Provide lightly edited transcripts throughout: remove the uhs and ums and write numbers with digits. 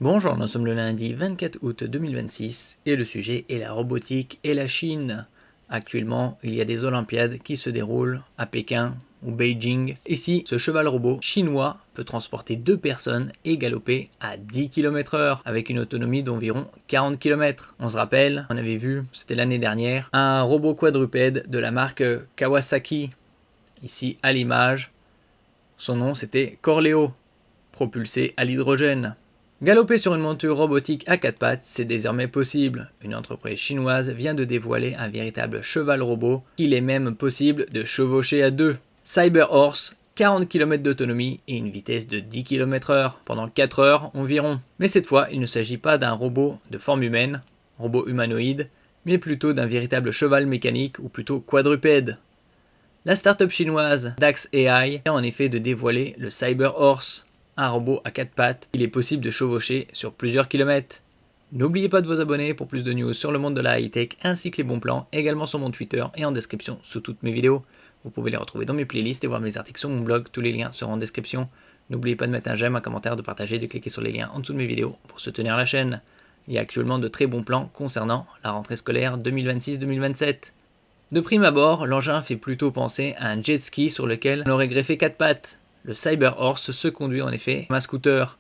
Bonjour, nous sommes le lundi 24 août 2026 et le sujet est la robotique et la Chine. Actuellement, il y a des Olympiades qui se déroulent à Pékin ou Beijing. Ici, ce cheval robot chinois peut transporter 2 personnes et galoper à 10 km/h avec une autonomie d'environ 40 km. On se rappelle, on avait vu, c'était l'année dernière, un robot quadrupède de la marque Kawasaki. Ici à l'image, son nom c'était Corleo, propulsé à l'hydrogène. Galoper sur une monture robotique à 4 pattes, c'est désormais possible. Une entreprise chinoise vient de dévoiler un véritable cheval robot qu'il est même possible de chevaucher à deux. Cyber Horse, 40 km d'autonomie et une vitesse de 10 km/h pendant 4 heures environ. Mais cette fois, il ne s'agit pas d'un robot de forme humaine, robot humanoïde, mais plutôt d'un véritable cheval mécanique ou plutôt quadrupède. La start-up chinoise Dax AI vient en effet de dévoiler le Cyber Horse, un robot à 4 pattes qu'il est possible de chevaucher sur plusieurs kilomètres. N'oubliez pas de vous abonner pour plus de news sur le monde de la high-tech ainsi que les bons plans, également sur mon Twitter et en description sous toutes mes vidéos. Vous pouvez les retrouver dans mes playlists et voir mes articles sur mon blog, tous les liens seront en description. N'oubliez pas de mettre un j'aime, un commentaire, de partager, de cliquer sur les liens en dessous de mes vidéos pour soutenir la chaîne. Il y a actuellement de très bons plans concernant la rentrée scolaire 2026-2027. De prime abord, l'engin fait plutôt penser à un jet ski sur lequel on aurait greffé 4 pattes. Le Cyber Horse se conduit en effet comme un scooter.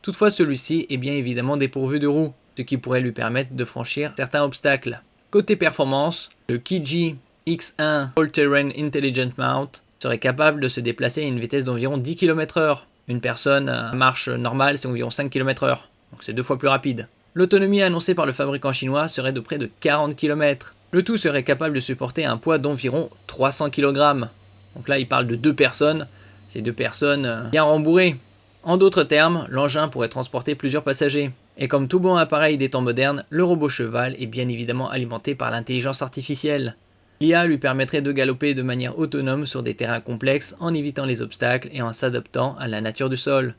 Toutefois, celui-ci est bien évidemment dépourvu de roues, ce qui pourrait lui permettre de franchir certains obstacles. Côté performance, le Kiji X1 All-Terrain Intelligent Mount serait capable de se déplacer à une vitesse d'environ 10 km/h. Une personne à marche normale, c'est environ 5 km/h, donc c'est 2 fois plus rapide. L'autonomie annoncée par le fabricant chinois serait de près de 40 km. Le tout serait capable de supporter un poids d'environ 300 kg. Donc là, il parle de 2 personnes. C'est 2 personnes bien rembourrées. En d'autres termes, l'engin pourrait transporter plusieurs passagers. Et comme tout bon appareil des temps modernes, le robot cheval est bien évidemment alimenté par l'intelligence artificielle. L'IA lui permettrait de galoper de manière autonome sur des terrains complexes en évitant les obstacles et en s'adaptant à la nature du sol.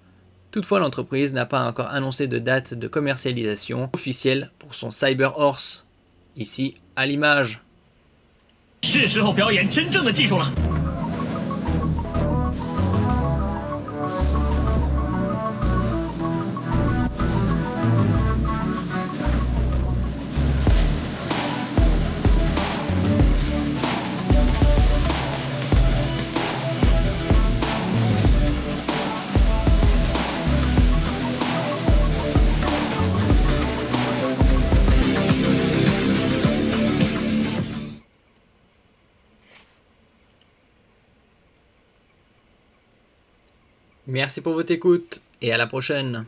Toutefois, l'entreprise n'a pas encore annoncé de date de commercialisation officielle pour son Cyber Horse. Ici, à l'image. 是时候表演真正的技术了。Merci pour votre écoute et à la prochaine.